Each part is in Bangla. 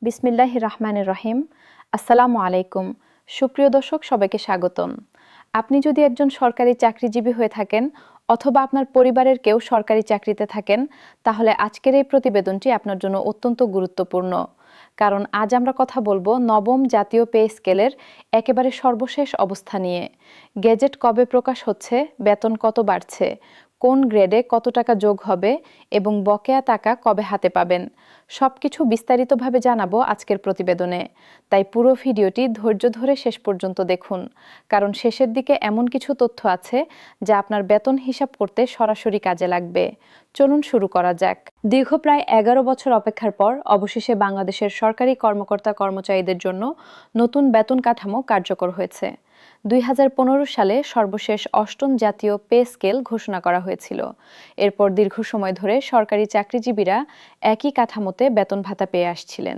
বিসমিল্লাহির রহমানির রহিম। আসসালামু আলাইকুম। সুপ্রিয় দর্শক, সবাইকে স্বাগতম। আপনি যদি একজন সরকারি চাকরিজীবী হয়ে থাকেন অথবা আপনার পরিবারের কেউ সরকারি চাকরিতে থাকেন, তাহলে আজকের এই প্রতিবেদনটি আপনার জন্য অত্যন্ত গুরুত্বপূর্ণ। কারণ আজ আমরা কথা বলবো নবম জাতীয় পে স্কেলের একেবারে সর্বশেষ অবস্থা নিয়ে। গেজেট কবে প্রকাশ হচ্ছে, বেতন কত বাড়ছে, কোন গ্রেডে কত টাকা যোগ হবে এবং বকেয়া টাকা কবে হাতে পাবেন, সবকিছু বিস্তারিতভাবে জানাবো আজকের প্রতিবেদনে। তাই পুরো ভিডিওটি ধৈর্য ধরে শেষ পর্যন্ত দেখুন, কারণ শেষের দিকে এমন কিছু তথ্য আছে যা আপনার বেতন হিসাব করতে সরাসরি কাজে লাগবে। চলুন শুরু করা যাক। দীর্ঘ প্রায় 11 বছর অপেক্ষার পর অবশেষে বাংলাদেশের সরকারি কর্মকর্তা কর্মচারীদের জন্য নতুন বেতন কাঠামো কার্যকর হয়েছে। 2015 সালে সর্বশেষ অষ্টম জাতীয় পে স্কেল ঘোষণা করা হয়েছিল। এরপর দীর্ঘ সময় ধরে সরকারি চাকরিজীবীরা একই কাঠামোতে বেতন ভাতা পেয়ে আসছিলেন।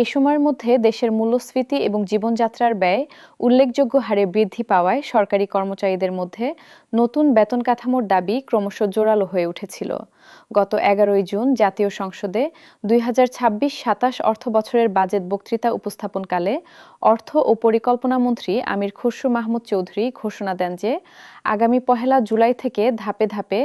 এই সময়ের মধ্যে দেশের মূল্যস্ফীতি এবং জীবনযাত্রার ব্যয় উল্লেখযোগ্য হারে বৃদ্ধি পাওয়ায় সরকারি কর্মচারীদের মধ্যে নতুন বেতন কাঠামোর দাবি ক্রমশ জোরালো হয়ে উঠেছিল। গত 11 জুন জাতীয় সংসদে 2026-27 অর্থ বছরের বাজেট বক্তৃতা উপস্থাপনকালে অর্থ ও পরিকল্পনা মন্ত্রী আমির খসরু মাহমুদ চৌধুরী ঘোষণা দেন যে আগামী 1 জুলাই থেকে ধাপে ধাপে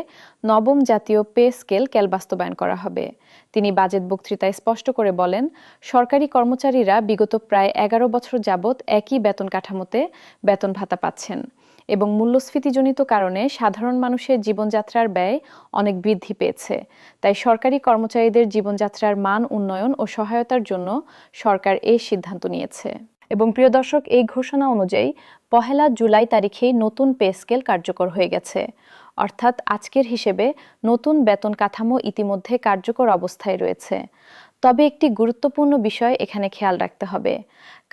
নবম জাতীয় পে স্কেল বাস্তবায়ন করা হবে। তিনি বাজেট বক্তৃতায় স্পষ্ট করে বলেন, সরকারি কর্মচারীরা বিগত প্রায় 11 বছর যাবৎ একই বেতন কাঠামোতে বেতন ভাতা পাচ্ছেন এবং মূল্যস্ফীতিজনিত কারণে সাধারণ মানুষের জীবনযাত্রার ব্যয় অনেক বৃদ্ধি পেয়েছে। তাই সরকারি কর্মচারীদের জীবনযাত্রার মান উন্নয়ন ও সহায়তার জন্য সরকার এই সিদ্ধান্ত নিয়েছে। এবং প্রিয় দর্শক, এই ঘোষণা অনুযায়ী 1 জুলাই তারিখেই নতুন পে স্কেল কার্যকর হয়ে গেছে। অর্থাৎ আজকের হিসেবে নতুন বেতন কাঠামো ইতিমধ্যে কার্যকর অবস্থায় রয়েছে। তবে একটি গুরুত্বপূর্ণ বিষয় এখানে খেয়াল রাখতে হবে।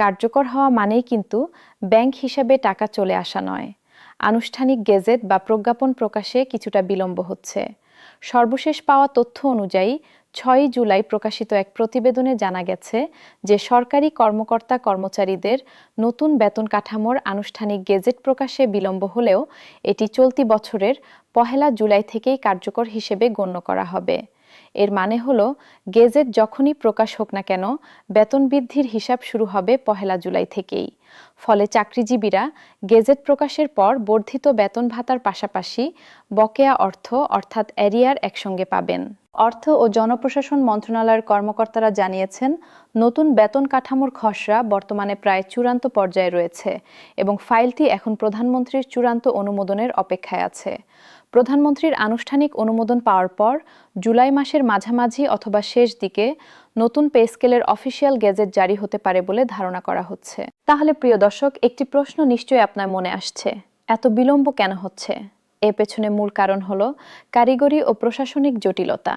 কার্যকর হওয়া মানেই কিন্তু ব্যাংক হিসাবে টাকা চলে আসা নয়। আনুষ্ঠানিক গেজেট বা প্রজ্ঞাপন প্রকাশে কিছুটা বিলম্ব হচ্ছে। সর্বশেষ পাওয়া তথ্য অনুযায়ী 6 জুলাই প্রকাশিত এক প্রতিবেদনে জানা গেছে যে সরকারি কর্মকর্তা কর্মচারীদের নতুন বেতন কাঠামোর আনুষ্ঠানিক গেজেট প্রকাশে বিলম্ব হলেও এটি চলতি বছরের 1 জুলাই থেকেই কার্যকর হিসেবে গণ্য করা হবে। এর মানে হলো, গেজেট যখনই প্রকাশ হোক না কেন, বেতন বৃদ্ধির হিসাব শুরু হবে 1 জুলাই থেকেই। ফলে চাকরিজীবীরা গেজেট প্রকাশের পর বর্ধিত বেতন ভাতার পাশাপাশি বকেয়া অর্থ অর্থাৎ অ্যারিয়ার একসঙ্গে পাবেন। অর্থ ও জনপ্রশাসন মন্ত্রণালয়ের কর্মকর্তারা জানিয়েছেন, নতুন বেতন কাঠামোর খসড়া বর্তমানে প্রায় চূড়ান্ত পর্যায়ে রয়েছে এবং ফাইলটি এখন প্রধানমন্ত্রীর চূড়ান্ত অনুমোদনের অপেক্ষায় আছে। প্রধানমন্ত্রীর আনুষ্ঠানিক অনুমোদন পাওয়ার পর জুলাই মাসের মাঝামাঝি অথবা শেষ দিকে নতুন পে স্কেলের অফিসিয়াল গেজেট জারি হতে পারে বলে ধারণা করা হচ্ছে। তাহলে প্রিয় দর্শক, একটি প্রশ্ন নিশ্চয়ই আপনার মনে আসছে, এত বিলম্ব কেন হচ্ছে? এর পেছনে মূল কারণ হলো কারিগরি ও প্রশাসনিক জটিলতা।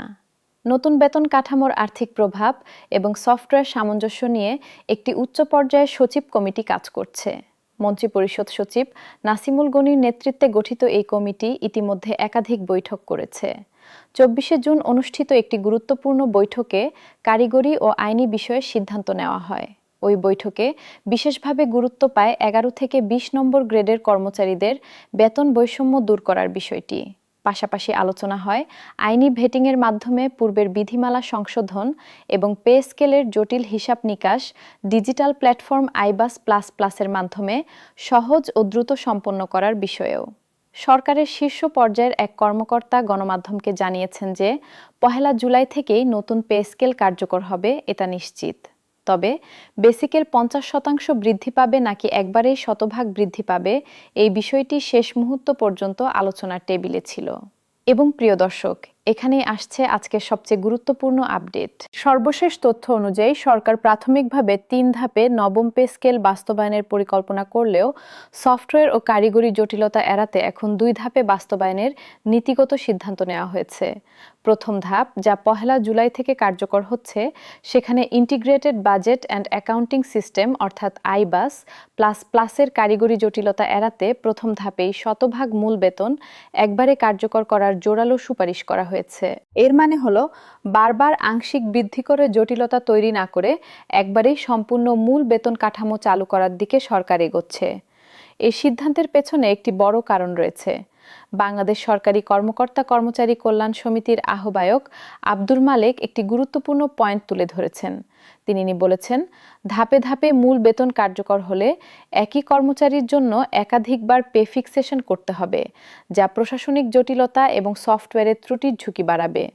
নতুন বেতন কাঠামোর আর্থিক প্রভাব এবং সফটওয়্যার সামঞ্জস্য নিয়ে একটি উচ্চ পর্যায়ের সচিব কমিটি কাজ করছে। মন্ত্রিপরিষদ সচিব নাসিমুল গনির নেতৃত্বে গঠিত এই কমিটি ইতিমধ্যে একাধিক বৈঠক করেছে। 24 জুন অনুষ্ঠিত একটি গুরুত্বপূর্ণ বৈঠকে কারিগরি ও আইনি বিষয়ে সিদ্ধান্ত নেওয়া হয়। ওই বৈঠকে বিশেষভাবে গুরুত্ব পায় 11 থেকে 20 নম্বর গ্রেডের কর্মচারীদের বেতন বৈষম্য দূর করার বিষয়টি। পাশাপাশি আলোচনা হয় আইনি ভেটিংয়ের মাধ্যমে পূর্বের বিধিমালা সংশোধন এবং পে স্কেলের জটিল হিসাব নিকাশ ডিজিটাল প্ল্যাটফর্ম আইবাস প্লাস প্লাসের মাধ্যমে সহজ ও দ্রুত সম্পন্ন করার বিষয়েও। সরকারের শীর্ষ পর্যায়ের এক কর্মকর্তা গণমাধ্যমকে জানিয়েছেন যে 1 জুলাই থেকেই নতুন পে স্কেল কার্যকর হবে, এটা নিশ্চিত। তবে বেসিকের 50% বৃদ্ধি পাবে নাকি একবারেই শতভাগ বৃদ্ধি পাবে, এই বিষয়টি শেষ মুহূর্ত পর্যন্ত আলোচনার টেবিলে ছিল। এবং প্রিয় দর্শক, এখানেই আসছে আজকের সবচেয়ে গুরুত্বপূর্ণ আপডেট। সর্বশেষ তথ্য অনুযায়ী সরকার প্রাথমিকভাবে 3 ধাপে নবম পে স্কেল বাস্তবায়নের পরিকল্পনা করলেও সফটওয়্যার ও কারিগরি জটিলতা এড়াতে এখন 2 ধাপে বাস্তবায়নের নীতিগত সিদ্ধান্ত নেওয়া হয়েছে। প্রথম ধাপ, যা 1 জুলাই থেকে কার্যকর হচ্ছে, সেখানে integrated budget and accounting system অর্থাৎ আইবাস প্লাস প্লাসের কারিগরি জটিলতা এড়াতে প্রথম ধাপেই শতভাগ মূল বেতন একবারে কার্যকর করার জোরালো সুপারিশ করা হয়েছে। এর মানে হলো, বারবার আংশিক বৃদ্ধি করে জটিলতা তৈরি না করে একবারেই সম্পূর্ণ মূল বেতন কাঠামো চালু করার দিকে সরকার এগোচ্ছে। এই সিদ্ধান্তের পেছনে একটি বড় কারণ রয়েছে। বাংলাদেশ সরকারি কর্মকর্তা কর্মচারী কল্যাণ সমিতির আহ্বায়ক আব্দুল মালেক একটি গুরুত্বপূর্ণ পয়েন্ট তুলে ধরেছেন। তিনি বলেছেন, ধাপে ধাপে মূল বেতন কার্যকর হলে একই কর্মচারীর জন্য একাধিকবার পে ফিক্সেশন করতে হবে, যা প্রশাসনিক জটিলতা এবং সফটওয়্যারের ত্রুটির ঝুঁকি বাড়াবে।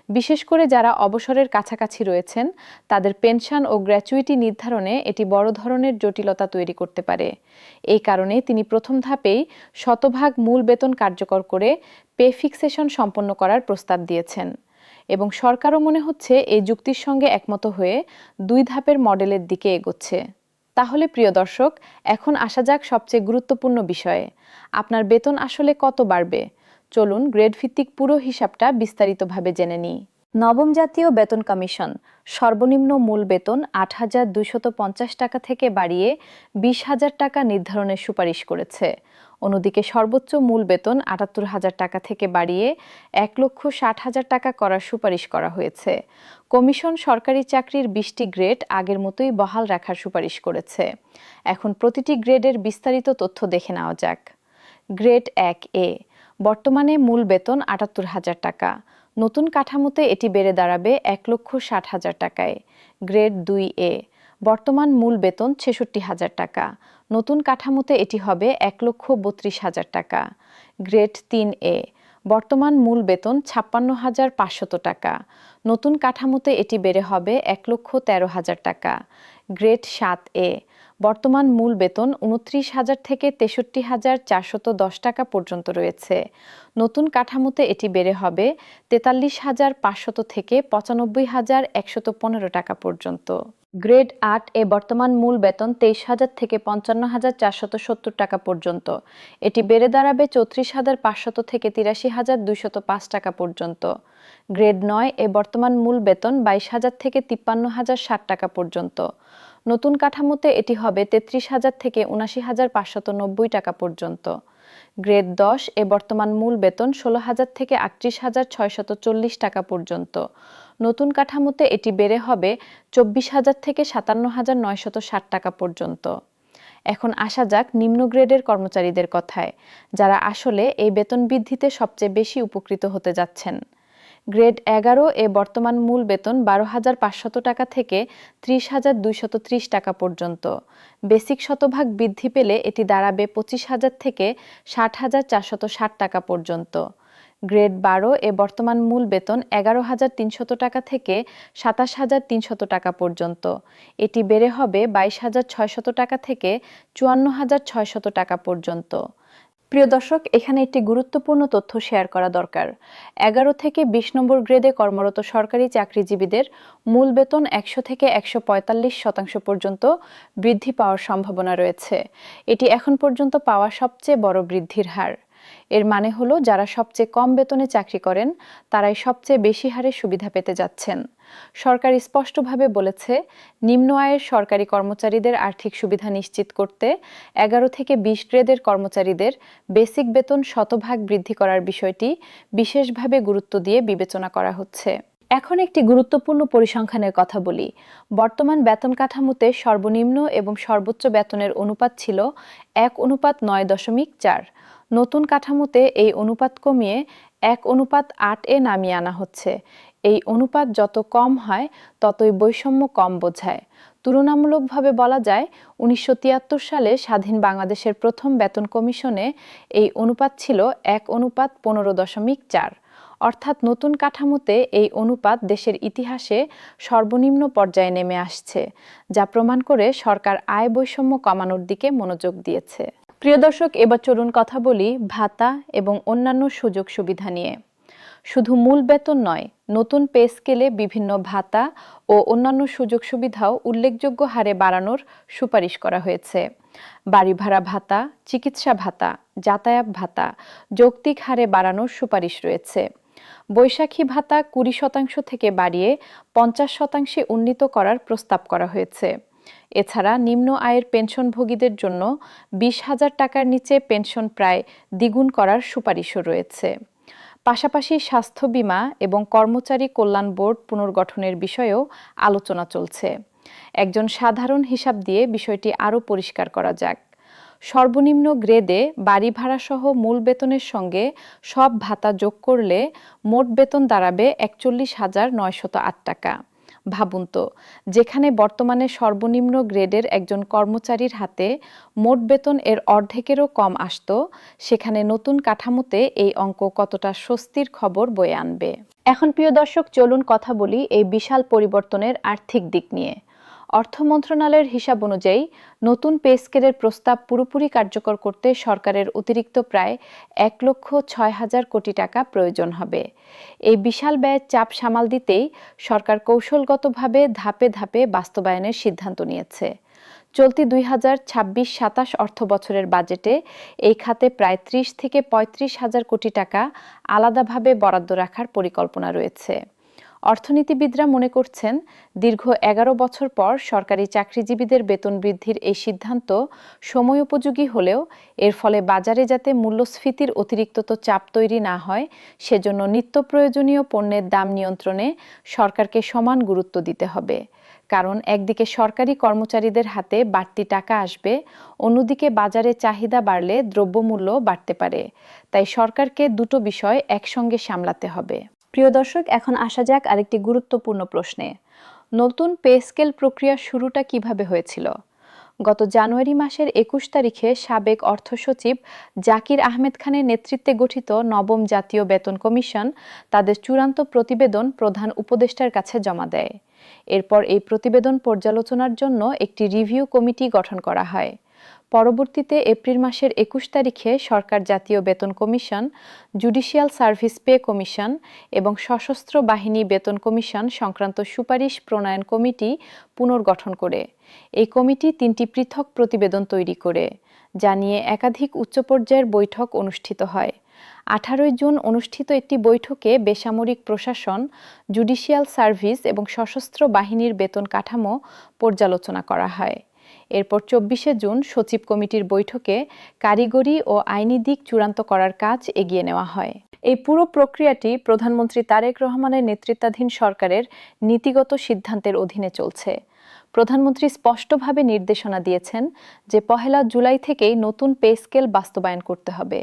বিশেষ করে যারা অবসরের কাছাকাছি রয়েছেন, তাদের পেনশন ও গ্র্যাচুইটি নির্ধারণে এটি বড় ধরনের জটিলতা তৈরি করতে পারে। এই কারণে তিনি প্রথম ধাপেই শতভাগ মূল বেতন কার্যকর করে পে ফিক্সেশন সম্পন্ন করার প্রস্তাব দিয়েছেন এবং সরকারও মনে হচ্ছে এই যুক্তির সঙ্গে একমত হয়ে 2 ধাপের মডেলের দিকে এগোচ্ছে। তাহলে প্রিয় দর্শক, এখন আসা যাক সবচেয়ে গুরুত্বপূর্ণ বিষয়ে। আপনার বেতন আসলে কত বাড়বে? চলুন গ্রেড ভিত্তিক পুরো হিসাবটা বিস্তারিতভাবে জেনে নিই। নবম জাতীয় বেতন কমিশন সর্বনিম্ন মূল বেতন ৮,২৫০ টাকা থেকে বাড়িয়ে ২০,০০০ টাকা নির্ধারণের সুপারিশ করেছে। অন্যদিকে সর্বোচ্চ মূল বেতন ৭৮,০০০ টাকা থেকে বাড়িয়ে ১,৬০,০০০ টাকা করার সুপারিশ করা হয়েছে। কমিশন সরকারি চাকরির ২০টি গ্রেড আগের মতোই বহাল রাখার সুপারিশ করেছে। এখন প্রতিটি গ্রেডের বিস্তারিত তথ্য দেখে নেওয়া যাক। গ্রেড ১A বর্তমানে মূল বেতন ৭৮,০০০ টাকা। নতুন কাঠামোতে এটি বেড়ে দাঁড়াবে ১,৬০,০০০ টাকায়। গ্রেড ২A বর্তমান মূল বেতন ৬৬,০০০ টাকা। নতুন কাঠামোতে এটি হবে ১,৩২,০০০ টাকা। গ্রেড ৩A বর্তমান মূল বেতন ৫৬,৫০০ টাকা। নতুন কাঠামোতে এটি বেড়ে হবে ১,১৩,০০০ টাকা। গ্রেড ৭A বর্তমান মূল বেতন ২৯,০০০ থেকে ৬৩,৪১০ টাকা পর্যন্ত রয়েছে। নতুন কাঠামোতে এটি বেড়ে হবে ৪৩,৫০০ থেকে ৯৫,১১৫ টাকা পর্যন্ত। গ্রেড ৮A বর্তমান মূল বেতন ২৩,০০০ থেকে ৫৫,৪৭০ টাকা পর্যন্ত। এটি বেড়ে দাঁড়াবে ৩৪,৫০০ থেকে ৮৩,২০৫ টাকা পর্যন্ত। গ্রেড ৯A বর্তমান মূল বেতন ২২,০০০ থেকে ৫৩,০৬০ টাকা পর্যন্ত। নতুন কাঠামোতে এটি হবে ৩৩,০০০ থেকে ৭৯,৫৯০ টাকা পর্যন্ত। গ্রেড ১০ বর্তমান মূল বেতন ১৬,০০০ থেকে ৩৮,৬৪০ টাকা পর্যন্ত। নতুন কাঠামোতে এটি বেড়ে হবে ২৪,০০০ থেকে ৫৭,৯৬০ টাকা পর্যন্ত। এখন আসা যাক নিম্ন গ্রেডের কর্মচারীদের কথায়, যারা আসলে এই বেতন বৃদ্ধিতে সবচেয়ে বেশি উপকৃত হতে যাচ্ছেন। গ্রেড ১১ বর্তমান মূল বেতন ১২,৫০০ টাকা থেকে ৩০,২৩০ টাকা পর্যন্ত। বেসিক শতভাগ বৃদ্ধি পেলে এটি দাঁড়াবে ২৫,০০০ থেকে ৬০,৪৬০ টাকা পর্যন্ত। গ্রেড ১২ বর্তমান মূল বেতন ১১,৩০০ টাকা থেকে ২৭,৩০০ টাকা পর্যন্ত। এটি বেড়ে হবে ২২,৬০০ টাকা থেকে ৫৪,৬০০ টাকা পর্যন্ত। প্রিয় দর্শক, এখানে একটি গুরুত্বপূর্ণ তথ্য শেয়ার করা দরকার। ১১ থেকে ২০ নম্বর গ্রেডে কর্মরত সরকারি চাকরিজীবীদের মূল বেতন ১০০ থেকে ১৪৫% পর্যন্ত বৃদ্ধি পাওয়ার সম্ভাবনা রয়েছে। এটি এখন পর্যন্ত পাওয়া সবচেয়ে বড় বৃদ্ধির হার। এর মানে হলো, যারা সবচেয়ে কম বেতনে চাকরি করেন তারাই সবচেয়ে বেশি হারে সুবিধা পেতে যাচ্ছেন। সরকার স্পষ্টভাবে বলেছে, নিম্ন আয়ের সরকারি কর্মচারীদের আর্থিক সুবিধা নিশ্চিত করতে ১১ থেকে ২০ গ্রেডের কর্মচারীদের বেসিক বেতন শতভাগ বৃদ্ধি করার বিষয়টি বিশেষভাবে গুরুত্ব দিয়ে বিবেচনা করা হচ্ছে। এখন একটি গুরুত্বপূর্ণ পরিসংখ্যানের কথা বলি। বর্তমান বেতন কাঠামোতে সর্বনিম্ন এবং সর্বোচ্চ বেতনের অনুপাত ছিল ১:৯.৪। নতুন কাঠামোতে এই অনুপাত কমিয়ে ১:৮ নামিয়ে আনা হচ্ছে। এই অনুপাত যত কম হয় ততই বৈষম্য কম বোঝায়। তুলনামূলকভাবে বলা যায়, ১৯৭৩ সালে স্বাধীন বাংলাদেশের প্রথম বেতন কমিশনে এই অনুপাত ছিল ১:১৫.৪। অর্থাৎ নতুন কাঠামোতে এই অনুপাত দেশের ইতিহাসে সর্বনিম্ন পর্যায়ে নেমে আসছে, যা প্রমাণ করে সরকার আয় বৈষম্য কমানোর দিকে মনোযোগ দিয়েছে। প্রিয় দর্শক, এবার চলুন কথা বলি ভাতা এবং অন্যান্য সুযোগ সুবিধা নিয়ে। শুধু মূল বেতন নয়, নতুন পে স্কেলে বিভিন্ন ভাতা ও অন্যান্য সুযোগ সুবিধাও উল্লেখযোগ্য হারে বাড়ানোর সুপারিশ করা হয়েছে। বাড়ি ভাড়া ভাতা, চিকিৎসা ভাতা, যাতায়াত ভাতা যৌক্তিক হারে বাড়ানোর সুপারিশ রয়েছে। বৈশাখী ভাতা ২০% থেকে বাড়িয়ে ৫০% উন্নীত করার প্রস্তাব করা হয়েছে। এছাড়া নিম্ন আয়ের পেনশনভোগীদের জন্য ২০,০০০ টাকার নিচে পেনশন প্রায় দ্বিগুণ করার সুপারিশও রয়েছে। পাশাপাশি স্বাস্থ্য বীমা এবং কর্মচারী কল্যাণ বোর্ড পুনর্গঠনের বিষয়েও আলোচনা চলছে। একজন সাধারণ হিসাব দিয়ে বিষয়টি আরও পরিষ্কার করা যাক। সর্বনিম্ন গ্রেডে বাড়ি ভাড়াসহ মূল বেতনের সঙ্গে সব ভাতা যোগ করলে মোট বেতন দাঁড়াবে ৪১,৯০৮ টাকা। ভাবুন তো, যেখানে বর্তমানে সর্বনিম্ন গ্রেডের একজন কর্মচারীর হাতে মোট বেতন এর অর্ধেকেরও কম আসত, সেখানে নতুন কাঠামোতে এই অঙ্ক কতটা স্বস্তির খবর বয়ে আনবে। এখন প্রিয় দর্শক, চলুন কথা বলি এই বিশাল পরিবর্তনের আর্থিক দিক নিয়ে। অর্থ মন্ত্রণালয়ের হিসাব অনুযায়ী নতুন পে স্কেলের প্রস্তাব পুরোপুরি কার্যকর করতে সরকারের অতিরিক্ত প্রায় ১,৬০,০০০ কোটি টাকা প্রয়োজন হবে। এই বিশাল ব্যয়ের চাপ সামাল দিতেই সরকার কৌশলগতভাবে ধাপে ধাপে বাস্তবায়নের সিদ্ধান্ত নিয়েছে। চলতি ২০২৬-২৭ অর্থবছরের বাজেটে এই খাতে প্রায় ৩০ থেকে ৩৫,০০০ কোটি টাকা আলাদাভাবে বরাদ্দ রাখার পরিকল্পনা রয়েছে। অর্থনীতিবিদরা মনে করছেন, দীর্ঘ ১১ বছর পর সরকারি চাকরিজীবীদের বেতন বৃদ্ধির এই সিদ্ধান্ত সময়োপযোগী হলেও এর ফলে বাজারে যাতে মূল্যস্ফীতির অতিরিক্ত চাপ তৈরি না হয়, সেজন্য নিত্য প্রয়োজনীয় পণ্যের দাম নিয়ন্ত্রণে সরকারকে সমান গুরুত্ব দিতে হবে। কারণ একদিকে সরকারি কর্মচারীদের হাতে বাড়তি টাকা আসবে, অন্যদিকে বাজারে চাহিদা বাড়লে দ্রব্যমূল্য বাড়তে পারে। তাই সরকারকে দুটো বিষয় একসঙ্গে সামলাতে হবে। প্রিয় দর্শক, এখন আসা যাক আরেকটি গুরুত্বপূর্ণ প্রশ্নে। নতুন পে স্কেল প্রক্রিয়া শুরুটা কিভাবে হয়েছিল? গত জানুয়ারি মাসের ২১ তারিখে সাবেক অর্থ সচিব জাকির আহমেদ খানের নেতৃত্বে গঠিত নবম জাতীয় বেতন কমিশন তাদের চূড়ান্ত প্রতিবেদন প্রধান উপদেষ্টার কাছে জমা দেয়। এরপর এই প্রতিবেদন পর্যালোচনার জন্য একটি রিভিউ কমিটি গঠন করা হয়। পরবর্তীতে এপ্রিল মাসের ২১ তারিখে সরকার জাতীয় বেতন commission, judicial service pay commission এবং সশস্ত্র বাহিনী বেতন কমিশন সংক্রান্ত সুপারিশ প্রণয়ন কমিটি পুনর্গঠন করে। এই কমিটি ৩টি পৃথক প্রতিবেদন তৈরি করে, যা নিয়ে একাধিক উচ্চ পর্যায়ের বৈঠক অনুষ্ঠিত হয়। ১৮ জুন অনুষ্ঠিত একটি বৈঠকে বেসামরিক প্রশাসন, জুডিশিয়াল সার্ভিস এবং সশস্ত্র বাহিনীর বেতন কাঠামো পর্যালোচনা করা হয়। এরপর ২৪ জুন সচিব কমিটির বৈঠকে কারিগরি ও আইনি দিক চূড়ান্ত করার কাজ এগিয়ে নেওয়া হয়। এই পুরো প্রক্রিয়াটি প্রধানমন্ত্রী তারেক রহমানের নেতৃত্বাধীন সরকারের নীতিগত সিদ্ধান্তের অধীনে চলছে। প্রধানমন্ত্রী স্পষ্টভাবে নির্দেশনা দিয়েছেন যে ১ জুলাই থেকেই নতুন পে স্কেল বাস্তবায়ন করতে হবে।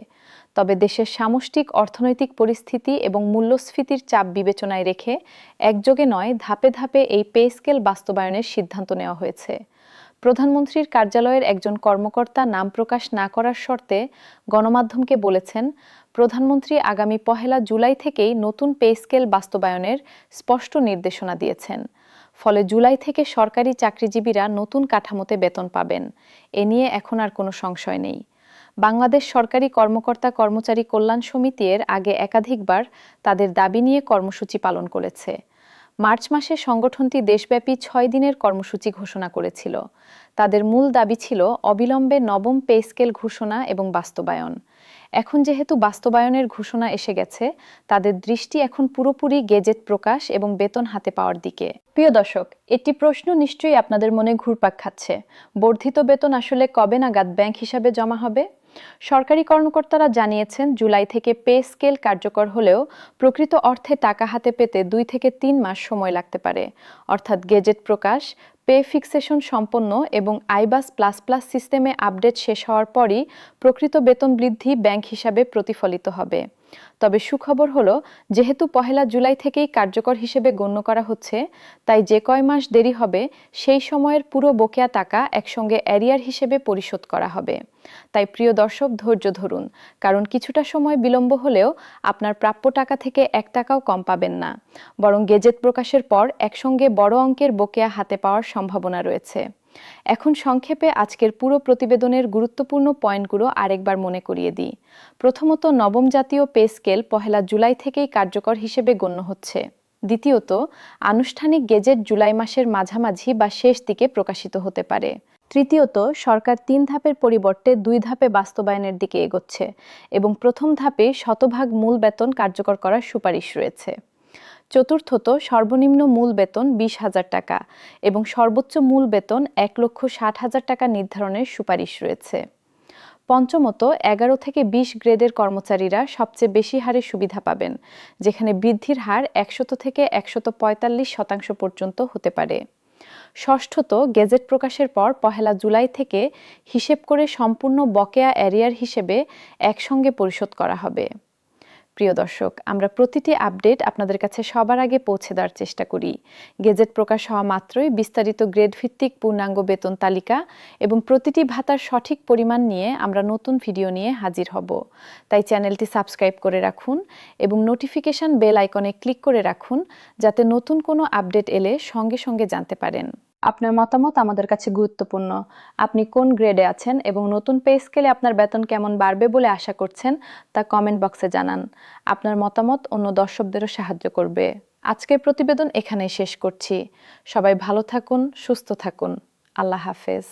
তবে দেশের সামষ্টিক অর্থনৈতিক পরিস্থিতি এবং মূল্যস্ফীতির চাপ বিবেচনায় রেখে একযোগে নয়, ধাপে ধাপে এই পে স্কেল বাস্তবায়নের সিদ্ধান্ত নেওয়া হয়েছে। প্রধানমন্ত্রীর কার্যালয়ের একজন কর্মকর্তা নাম প্রকাশ না করার শর্তে গণমাধ্যমকে বলেছেন, প্রধানমন্ত্রী আগামী ১ জুলাই থেকেই নতুন পে স্কেল বাস্তবায়নের স্পষ্ট নির্দেশনা দিয়েছেন। ফলে জুলাই থেকে সরকারি চাকরিজীবীরা নতুন কাঠামোতে বেতন পাবেন। এ নিয়ে এখন আর কোনো সংশয় নেই। বাংলাদেশ সরকারি কর্মকর্তা কর্মচারী কল্যাণ সমিতি এর আগে একাধিকবার তাদের দাবি নিয়ে কর্মসূচি পালন করেছে। মার্চ মাসে সংগঠনটি দেশব্যাপী ৬ দিনের কর্মসূচি ঘোষণা করেছিল। তাদের মূল দাবি ছিল অবিলম্বে নবম পে স্কেল ঘোষণা এবং বাস্তবায়ন। এখন যেহেতু বাস্তবায়নের ঘোষণা এসে গেছে, তাদের দৃষ্টি এখন পুরোপুরি গেজেট প্রকাশ এবং বেতন হাতে পাওয়ার দিকে। প্রিয় দর্শক, একটি প্রশ্ন নিশ্চয়ই আপনাদের মনে ঘুরপাক খাচ্ছে। বর্ধিত বেতন আসলে কবে নাগাদ ব্যাংক হিসাবে জমা হবে? সরকারি কর্মকর্তারা জানিয়েছেন, জুলাই থেকে পে স্কেল কার্যকর হলেও প্রকৃত অর্থে টাকা হাতে পেতে ২ থেকে ৩ মাস সময় লাগতে পারে। অর্থাৎ গেজেট প্রকাশ, পে ফিক্সেশন সম্পন্ন এবং আইবাস প্লাস প্লাস সিস্টেমে আপডেট শেষ হওয়ার পরই প্রকৃত বেতন বৃদ্ধি ব্যাংক হিসাবে প্রতিফলিত হবে। তবে সুখবর হলো, যেহেতু ১ জুলাই থেকেই কার্যকর হিসেবে গণ্য করা হচ্ছে, তাই যে কয় মাস দেরি হবে সেই সময়ের পুরো বকেয়া টাকা একসঙ্গে অ্যারিয়ার হিসেবে পরিশোধ করা হবে। তাই প্রিয় দর্শক, ধৈর্য ধরুন, কারণ কিছুটা সময় বিলম্ব হলেও আপনার প্রাপ্য টাকা থেকে ১ টাকাও কম পাবেন না। বরং গেজেট প্রকাশের পর একসঙ্গে বড় অঙ্কের বকেয়া হাতে পাওয়ার সম্ভাবনা রয়েছে। এখন সংক্ষেপে আজকের পুরো প্রতিবেদনের গুরুত্বপূর্ণ পয়েন্টগুলো আরেকবার মনে করিয়ে দিই। প্রথমত, নবম জাতীয় পে স্কেল ১ জুলাই থেকেই কার্যকর হিসেবে গণ্য হচ্ছে। দ্বিতীয়ত, আনুষ্ঠানিক গেজেট জুলাই মাসের মাঝামাঝি বা শেষ দিকে প্রকাশিত হতে পারে। তৃতীয়ত, সরকার ৩ ধাপের পরিবর্তে ২ ধাপে বাস্তবায়নের দিকে এগোচ্ছে এবং প্রথম ধাপে শতভাগ মূল বেতন কার্যকর করার সুপারিশ রয়েছে। চতুর্থত, সর্বনিম্ন মূল বেতন ২০,০০০ টাকা এবং সর্বোচ্চ মূল বেতন ১,৬০,০০০ টাকা নির্ধারণের সুপারিশ রয়েছে। পঞ্চমত, ১১ থেকে ২০ গ্রেডের কর্মচারীরা সবচেয়ে বেশি হারে সুবিধা পাবেন, যেখানে বৃদ্ধির হার ১০০ থেকে ১৪৫% পর্যন্ত হতে পারে। ষষ্ঠত, গেজেট প্রকাশের পর 1 জুলাই থেকে হিসেব করে সম্পূর্ণ বকেয়া অ্যারিয়ার হিসেবে একসঙ্গে পরিশোধ করা হবে। প্রিয় দর্শক, আমরা প্রতিটি আপডেট আপনাদের কাছে সবার আগে পৌঁছে দেওয়ার চেষ্টা করি। গেজেট প্রকাশ হওয়া মাত্রই বিস্তারিত গ্রেড ভিত্তিক পূর্ণাঙ্গ বেতন তালিকা এবং প্রতিটি ভাতার সঠিক পরিমাণ নিয়ে আমরা নতুন ভিডিও নিয়ে হাজির হব। তাই চ্যানেলটি সাবস্ক্রাইব করে রাখুন এবং নোটিফিকেশন বেল আইকনে ক্লিক করে রাখুন, যাতে নতুন কোনো আপডেট এলে সঙ্গে সঙ্গে জানতে পারেন। আপনার মতামত আমাদের কাছে গুরুত্বপূর্ণ। আপনি কোন গ্রেডে আছেন এবং নতুন পে স্কেলে আপনার বেতন কেমন বাড়বে বলে আশা করছেন তা কমেন্ট বক্সে জানান। আপনার মতামত অন্য দর্শকদেরও সাহায্য করবে। আজকের প্রতিবেদন এখানেই শেষ করছি। সবাই ভালো থাকুন, সুস্থ থাকুন। আল্লাহ হাফেজ।